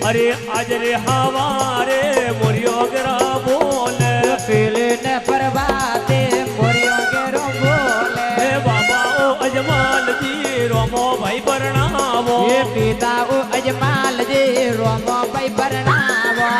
अरे आज रे हवारे मोरियो गेरा बोले पीले ने परबाते मोरियो गेरो बोले हे बाबा ओ अजमाल जी रोमो भाई परणावो ये पिता ओ अजमाल जी रोमो भाई परणावो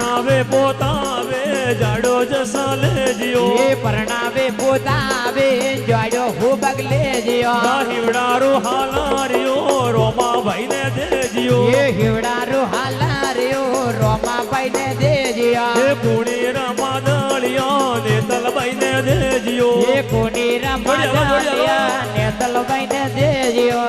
नावे पोतावे जाडो जसाले जियो ये परणावे पोतावे जाडो हो बगले जियो हिवड़ारू हालारियो रोमा भाई ने दे जियो ये हिवड़ारू हालारियो रोमा भाई ने दे जियो ये पुणी रमा दलिया ने तल भाई ने दे जियो ये पुणी रमा दलिया ने तल भाई ने दे जियो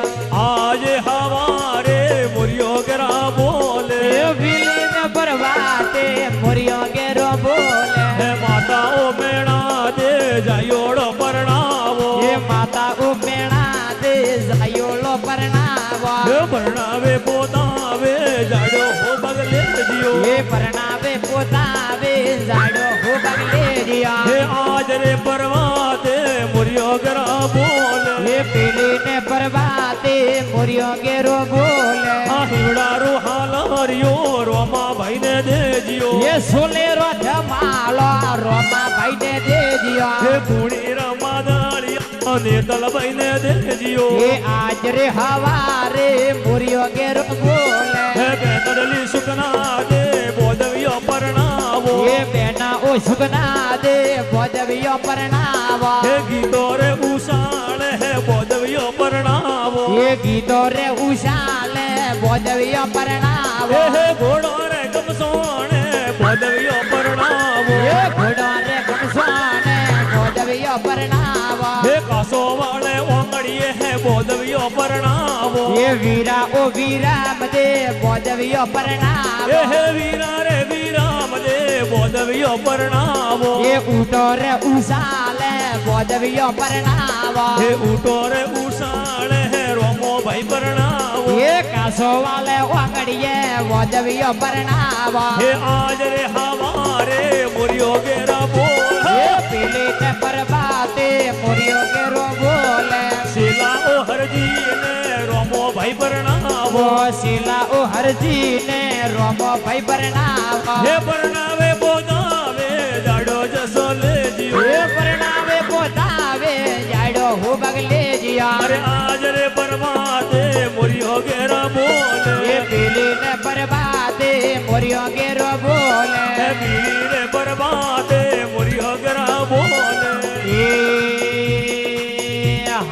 आज हमारे मुरियो गेरा बोले बिली ने बरबाते मुरियो गेरो बोले हे माता ओ मेणा दे जायोड़ो परणावो ये माता ओ मेणा दे जायोड़ो परणावो हे परणावे पोतावे जाडो हो बगले जियो ये परणावे पोतावे जाडो हो बगले जियो हे आज रे परवाते मुरियो गेरा बोले ये पीली ने बरबाते मुरियो गेरो बोले हिवड़ारू हालारियो रोमा भाई ने दे जियो ये सोले रो धमालो रोमा भाई ने दे जियो हे पुणी रमा दलिया ने तल भाई ने दे जियो ये आज रे हवारे मुरियो गेरो बोले हे बेनडली सुकना दे बोधवियो परणावो ये बेना ओ सुगना दे बोधवियो परणावो हे गीतो रे उषाण है बोधवियो परणावो ये गीतो रे उषाले बोधवियो परणावो हे घोड़ो रे गमसोने बोधवियो परणावो ये घोड़ो रे गमसोने बोधवियो परणावो हे कासो वाले ओंगड़िए है बोधवियो परणावो ये वीरा ओ वीरा मदे बोधवियो परणावो हे वीरा रे वीरा मदे बोधवियो परणावो ये ऊटो रे उषाले बोधवियो परणावो हे ऊटो रे उषाले है रोमो भाई परणावो ये कासो वाले ओंगड़िए बोधवियो परणावो हे आज रे हमारे मुरियो गेरा बोल ये पीले ने परबाते मुरियो गेरो बोले शिला ओ हरजी ने रोमो भाई परणावो वो शिला ओ हरजी ने रोमो भाई परणावो हे परणावे बोदावे जाडो जसो ले जियो ये परणावे पोतावे जाडो हो बगले जिया अरे आज रे परमाते मुरियो गेरा बोले ये पीले ने परबाते मुरियो गेरो बोले हे पीली रे परमाते मुरियो गेरा बोले ये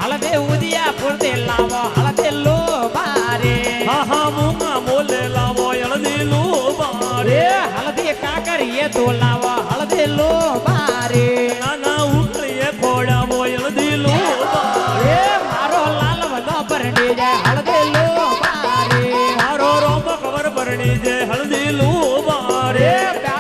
हलदे उदिया पुरते लावो हलदे लो बारे हा मुंगा मोले लावो यलदी लो बारे रे हलदे काकर ये तो लावो हलदे लो बारे नाना उखलिए खोड़ावो यलदी लो बारे रे मारो लाल वनो परणी जाय हलदे लो बारे मारो रोम कवर परणी जे हलदी लो बारे रे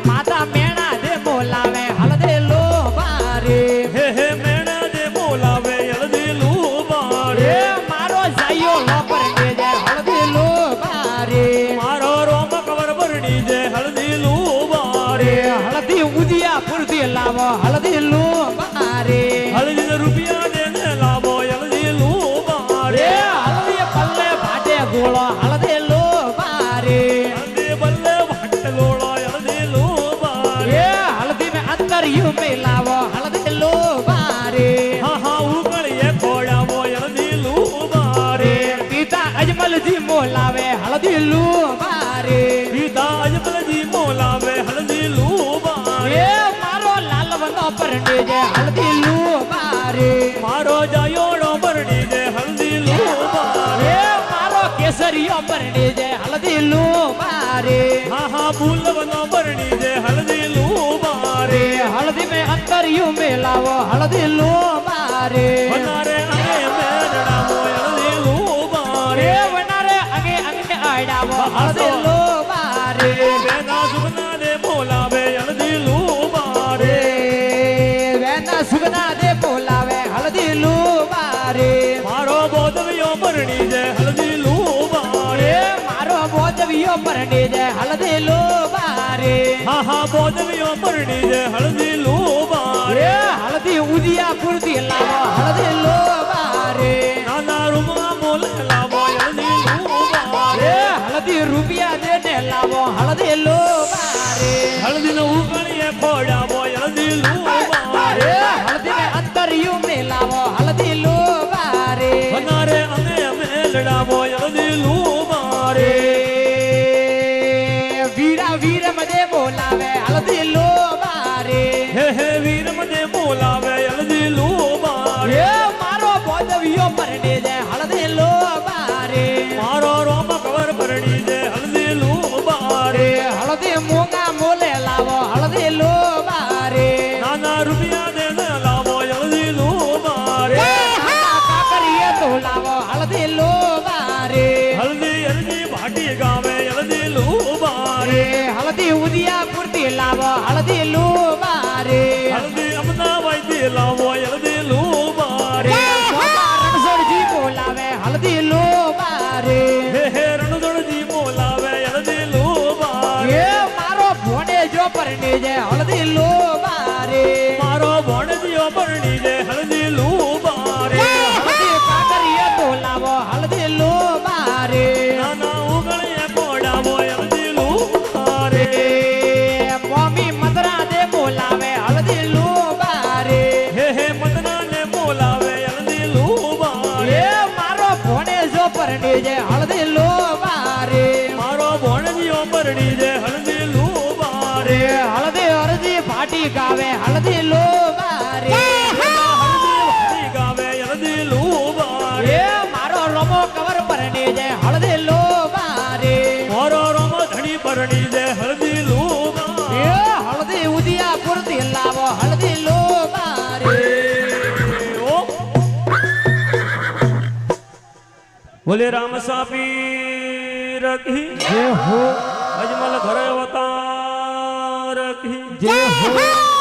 माता मेणा दे बोलावे हलदे लो बारे हे मेणा दे बोलावे यलदी लो बारे रे मारो जायो लो परणी जाय हलदे लो बारे मारो रोम कवर परणी जे हलदी लो बारे रे हलदी उदिया पुरती लावो हलदी लो बारे हलदी रुपया देने लावो यलदी लो बारे रे हलदी पल्ले भाटे गोळो हलदी लो बारे हलदी बल्ले भट्ट लोड़ा यलदी लो बारे रे हलदी में अंदर यू मिलावो हलदी लो बारे हा उगलिए खोड़ावो यलदी लो बारे पिता अजमल जी मोलावे हलदी लो बारे पिता अजमल जी मोलावे हलदी लो बारे रे मारो लाल वनो परणी जे हलदी लो बारे मारो जायोड़ो परणी जे हलदी लो बारे रे मारो केसरियो परणी जे हलदी लो बारे हा फूल बनो परणी जे हलदी लो बारे रे हलदी में अंदर यू मिलावो हलदी लो बारे बनारे अंगे मेड़ावो यलदी लो बारे रे वनारे अंगे अंगे आड़ावो हलदी लो बारे बेना सुगना दे बोलावे यलदी लो बारे वेना सुगना दे बोलावे हलदी लो बारे मारो बोधवियो परणी जे हलदी लो बारे मारो बोधवियो परणी जे हलदी लो बारे हा बोधवियो परणी जे हलदी लो बारे हलदी उदिया पुरती लावो हलदी लो बारे नाना रुमा मोले लावो यलदी लो बारे हलदी रुपिया લાવો હળદી લુબારે વીરા વીર મને બોલાવે હળદી લો બારે હે વીર મને બોલાવે હળદી લુબારે એ મારો બોધવિયો પરણે જાય હળદી લો બારે મારો રોમ કવર પરણી દે હળદી લુબારે હળદી મોંઘા મોલે લાવો હળદી લો બારે નાના રૂપિયા દે ને લાવો હળદી લુબારે કાકરીએ તો લાવો હળદી લો બારે હળદી હળદી ભાટી ગાવે હળદી લુબારે હળદી ઉદિયા પૂરતી લાવો હળદી લો બારે હળદી અમદાવાદ થી લાવો હળદી લુબારે રણછોડજી બોલાવે હળદી લો બારે હે રણદોળજી બોલાવે હળદી લુબારે એ મારો ભોણે જો પરણે જાય હળદી લો બારે મારો ભણજીઓ પરણી દે હળદી લુબારે હળદી કાકરીએ તો લાવો હળદી લો બારે નાના ઉગળીએ કોડાવો હળદી લુબારે મમ્મી મદરા દે બોલાવે હળદી લો બારે હે મદના ને બોલાવે હળદી લુબારે એ મારો ભોણે જો પરણે જાય હળદી લો બારે મારો ભણજીઓ પરણી દે હળદી લુબારે હળદી અરજી ફાટી ગાવે હળદી લો બારે હળદી ગાવે હળદી લુબારે એ મારો રમો કવર પરણે જાય હળદી લો બારે મારો રમ ધણી પરણી દે હળદી લુબારે એ હળદી ઉદિયા પૂરતી લાવો હળદી લો બારે ઓ બોલે રામ સાપીર કી જે હો અજમલ ઘર અવતાર કી જે હો